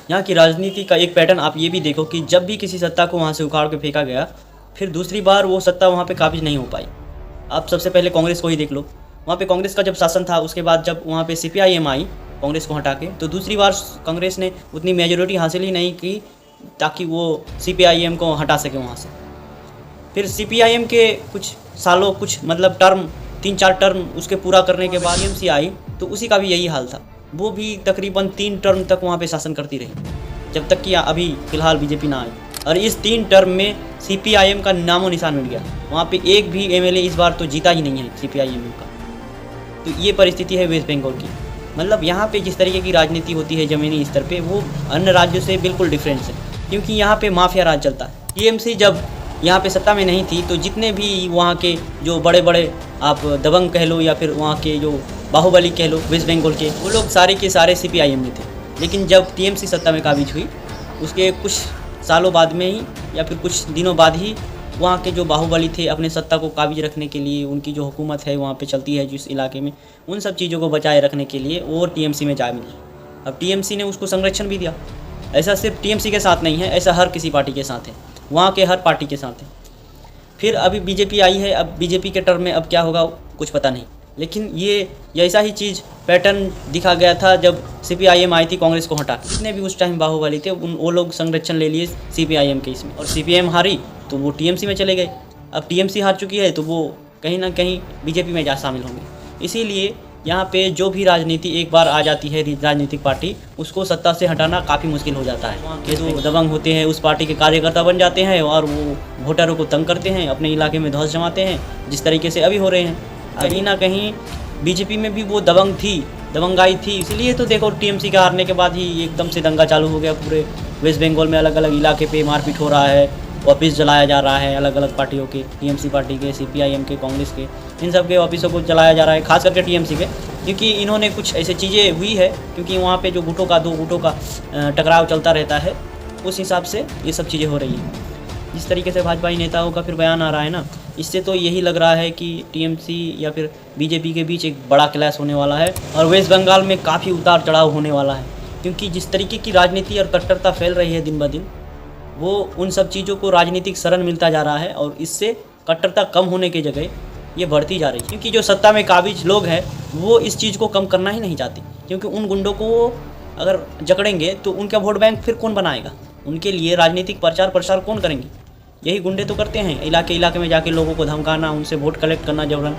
यहाँ की राजनीति का एक पैटर्न आप ये भी देखो कि जब भी किसी सत्ता को वहाँ से उखाड़ के फेंका गया, फिर दूसरी बार वो सत्ता वहाँ पे काबिज नहीं हो पाई। आप सबसे पहले कांग्रेस को ही देख लो, वहाँ पे कांग्रेस का जब शासन था, उसके बाद जब वहाँ पे CPIM आई कांग्रेस को हटा के, तो दूसरी बार कांग्रेस ने उतनी मेजोरिटी हासिल ही नहीं की ताकि वो CPIM को हटा सके वहाँ से। फिर CPIM के कुछ सालों, कुछ मतलब टर्म, 3-4 टर्म उसके पूरा करने के बाद TMC आई, तो उसी का भी यही हाल था। वो भी तकरीबन 3 टर्म तक वहाँ पे शासन करती रही, जब तक कि अभी फ़िलहाल BJP ना आई। और इस 3 टर्म में CPIM का नामो निशान मिट गया। वहाँ पे एक भी MLA इस बार तो जीता ही नहीं है CPIM का। तो ये परिस्थिति है वेस्ट बंगाल की। मतलब यहाँ पे जिस तरीके की राजनीति होती है ज़मीनी स्तर पे, वो अन्य राज्यों से बिल्कुल डिफरेंट है, क्योंकि यहाँ पे माफिया राज चलता है। TMC जब यहाँ पे सत्ता में नहीं थी, तो जितने भी वहाँ के जो बड़े बड़े आप दबंग कह लो या फिर वहाँ के जो बाहुबली कह लो वेस्ट बंगाल के, वो लोग सारे के सारे CPIM में थे। लेकिन जब TMC सत्ता में काबिज हुई, उसके कुछ सालों बाद में ही या फिर कुछ दिनों बाद ही वहाँ के जो बाहुबली थे, अपने सत्ता को काबिज रखने के लिए, उनकी जो हुकूमत है वहाँ पे चलती है जिस इलाके में, उन सब चीज़ों को बचाए रखने के लिए वो TMC में जा मिली। अब TMC ने उसको संरक्षण भी दिया। ऐसा सिर्फ TMC के साथ नहीं है, ऐसा हर किसी पार्टी के साथ है, वहाँ के हर पार्टी के साथ है। फिर अभी BJP आई है, अब BJP के टर्म में अब क्या होगा कुछ पता नहीं, लेकिन ये ऐसा ही चीज़ पैटर्न दिखा गया था जब CPIM आई थी कांग्रेस को हटा। जितने भी उस टाइम बाहुबली थे वो लोग संरक्षण ले लिए CPIM के इसमें, और CPIM हारी तो वो TMC में चले गए। अब TMC हार चुकी है तो वो कहीं ना कहीं BJP में जा शामिल होंगे। इसीलिए यहाँ पे जो भी राजनीति एक बार आ जाती है राजनीतिक पार्टी, उसको सत्ता से हटाना काफ़ी मुश्किल हो जाता है। वहाँ के जो दबंग होते हैं उस पार्टी के कार्यकर्ता बन जाते हैं और वो वोटरों को तंग करते हैं, अपने इलाके में ध्वस्त जमाते हैं, जिस तरीके से अभी हो रहे हैं। कहीं ना कहीं BJP में भी वो दबंगाई थी, इसलिए तो देखो TMC के हारने के बाद ही एकदम से दंगा चालू हो गया। पूरे वेस्ट बंगाल में अलग अलग इलाके पे मारपीट हो रहा है, ऑफिस जलाया जा रहा है, अलग अलग पार्टियों के, TMC पार्टी के, CPIM के, कांग्रेस के, इन सब के ऑफिसों को जलाया जा रहा है, खास करके TMC के, क्योंकि इन्होंने कुछ ऐसी चीज़ें हुई है, क्योंकि वहाँ पे जो दो गुटों का टकराव चलता रहता है, उस हिसाब से ये सब चीज़ें हो रही हैं। जिस तरीके से भाजपाई नेताओं का फिर बयान आ रहा है ना, इससे तो यही लग रहा है कि TMC या फिर BJP के बीच एक बड़ा क्लैश होने वाला है और वेस्ट बंगाल में काफ़ी उतार चढ़ाव होने वाला है। क्योंकि जिस तरीके की राजनीति और कट्टरता फैल रही है दिन ब दिन, वो उन सब चीज़ों को राजनीतिक शरण मिलता जा रहा है और इससे कट्टरता कम होने की जगह ये बढ़ती जा रही है। क्योंकि जो सत्ता में काबिज लोग हैं वो इस चीज़ को कम करना ही नहीं चाहते, क्योंकि उन गुंडों को अगर जकड़ेंगे तो उनका वोट बैंक फिर कौन बनाएगा, उनके लिए राजनीतिक प्रचार प्रसार कौन करेंगे? यही गुंडे तो करते हैं, इलाके में जाके लोगों को धमकाना, उनसे वोट कलेक्ट करना जबरन।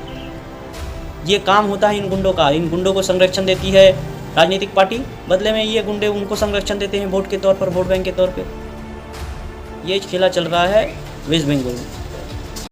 ये काम होता है इन गुंडों का। इन गुंडों को संरक्षण देती है राजनीतिक पार्टी, बदले में ये गुंडे उनको संरक्षण देते हैं वोट के तौर पर, वोट बैंक के तौर पर। ये खेला चल रहा है वेस्ट बंगाल में।